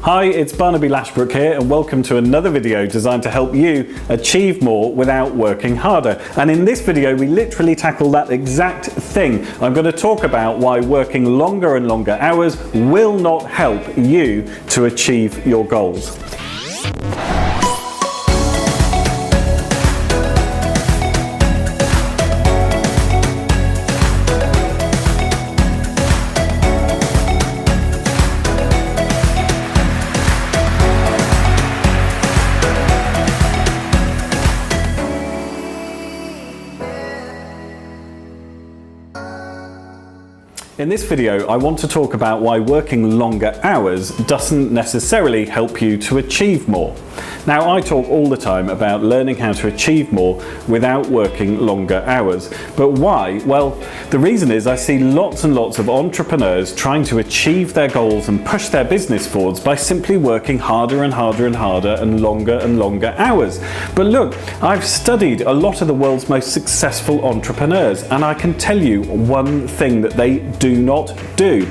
Hi, it's Barnaby Lashbrook here and welcome to another video designed to help you achieve more without working harder. And in this video we literally tackle that exact thing. I'm going to talk about why working longer and longer hours will not help you to achieve your goals. In this video, I want to talk about why working longer hours doesn't necessarily help you to achieve more. Now, I talk all the time about learning how to achieve more without working longer hours. But why? Well, the reason is I see lots and lots of entrepreneurs trying to achieve their goals and push their business forwards by simply working harder and harder and harder and longer hours. But look, I've studied a lot of the world's most successful entrepreneurs, and I can tell you one thing that they do not do.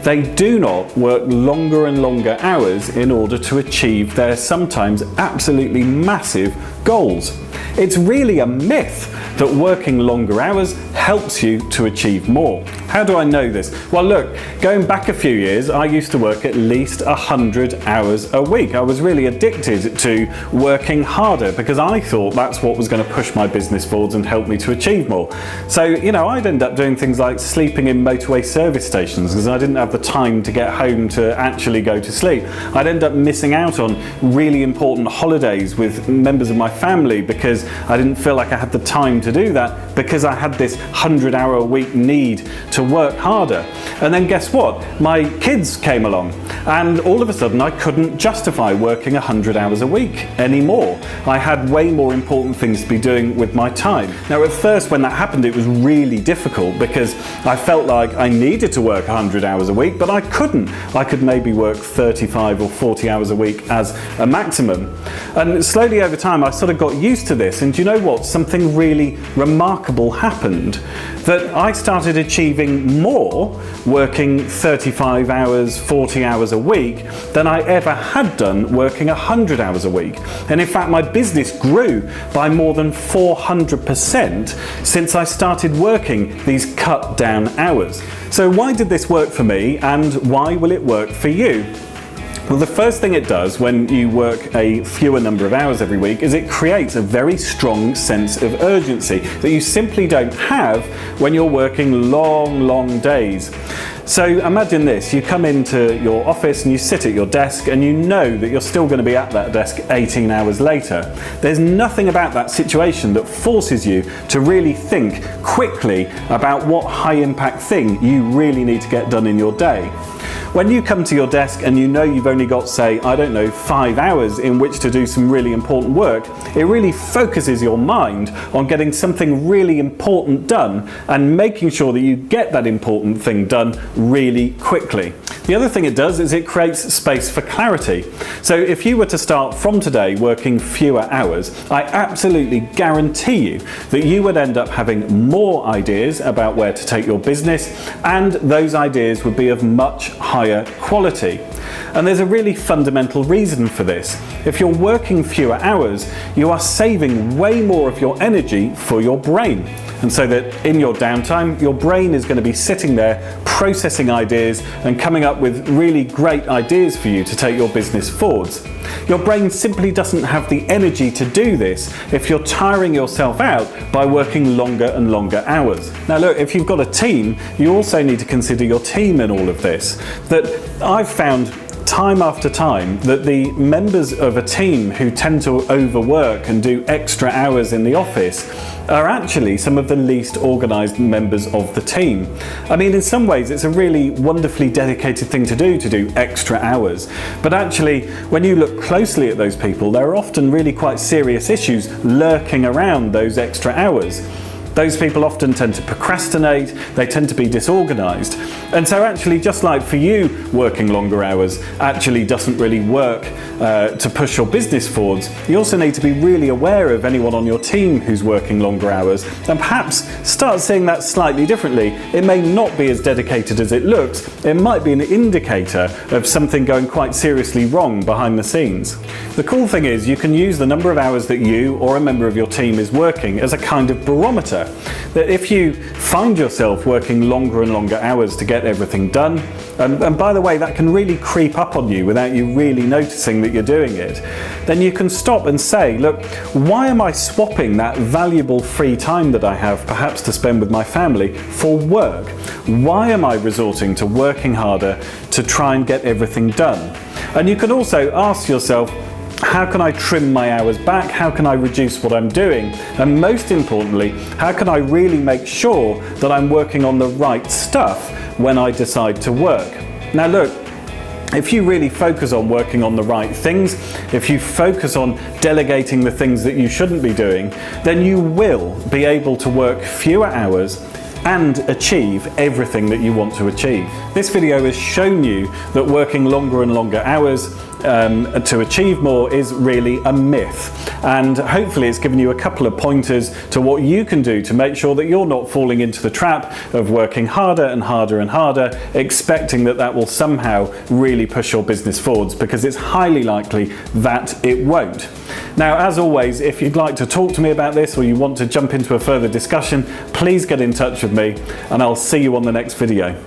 They do not work longer and longer hours in order to achieve their sometimes absolutely massive goals. It's really a myth that working longer hours helps you to achieve more. How do I know this? Well, look, going back a few years, I used to work at least 100 hours a week. I was really addicted to working harder because I thought that's what was going to push my business forwards and help me to achieve more. So, I'd end up doing things like sleeping in motorway service stations because I didn't have the time to get home to actually go to sleep. I'd end up missing out on really important holidays with members of my family because I didn't feel like I had the time to do that because I had this 100-hour-a-week need to work harder. And then guess what? My kids came along and all of a sudden I couldn't justify working 100 hours a week anymore. I had way more important things to be doing with my time. Now, at first when that happened, it was really difficult because I felt like I needed to work 100 hours a week, but I couldn't. I could maybe work 35 or 40 hours a week as a maximum. And slowly over time I sort of got used to this, and do you know what? Something really remarkable happened, that I started achieving more working 35 hours, 40 hours a week than I ever had done working 100 hours a week. And in fact, my business grew by more than 400% since I started working these cut down hours. So why did this work for me, and why will it work for you? Well, the first thing it does when you work a fewer number of hours every week is it creates a very strong sense of urgency that you simply don't have when you're working long days. So imagine this, you come into your office and you sit at your desk and you know that you're still going to be at that desk 18 hours later. There's nothing about that situation that forces you to really think quickly about what high impact thing you really need to get done in your day. When you come to your desk and you know you've only got, say, 5 hours in which to do some really important work, it really focuses your mind on getting something really important done and making sure that you get that important thing done really quickly. The other thing it does is it creates space for clarity. So if you were to start from today working fewer hours, I absolutely guarantee you that you would end up having more ideas about where to take your business, and those ideas would be of much higher quality. And there's a really fundamental reason for this. If you're working fewer hours, you are saving way more of your energy for your brain. And so that in your downtime, your brain is going to be sitting there processing ideas and coming up with really great ideas for you to take your business forwards. Your brain simply doesn't have the energy to do this if you're tiring yourself out by working longer and longer hours. Now look, if you've got a team, you also need to consider your team in all of this. That I've found time after time that the members of a team who tend to overwork and do extra hours in the office are actually some of the least organised members of the team. I mean, in some ways it's a really wonderfully dedicated thing to do extra hours, but actually when you look closely at those people, there are often really quite serious issues lurking around those extra hours. Those people often tend to procrastinate, they tend to be disorganised. And so actually, just like for you, working longer hours actually doesn't really work to push your business forwards, you also need to be really aware of anyone on your team who's working longer hours and perhaps start seeing that slightly differently. It may not be as dedicated as it looks, it might be an indicator of something going quite seriously wrong behind the scenes. The cool thing is you can use the number of hours that you or a member of your team is working as a kind of barometer. That if you find yourself working longer and longer hours to get everything done, and by the way, that can really creep up on you without you really noticing that you're doing it, then you can stop and say, look, why am I swapping that valuable free time that I have perhaps to spend with my family for work? Why am I resorting to working harder to try and get everything done? And you can also ask yourself, how can I trim my hours back? How can I reduce what I'm doing? And most importantly, how can I really make sure that I'm working on the right stuff when I decide to work? Now look, if you really focus on working on the right things, if you focus on delegating the things that you shouldn't be doing, then you will be able to work fewer hours and achieve everything that you want to achieve. This video has shown you that working longer and longer hours to achieve more is really a myth, and hopefully it's given you a couple of pointers to what you can do to make sure that you're not falling into the trap of working harder and harder and harder, expecting that that will somehow really push your business forwards, because it's highly likely that it won't. Now, as always, if you'd like to talk to me about this or you want to jump into a further discussion, please get in touch with me and I'll see you on the next video.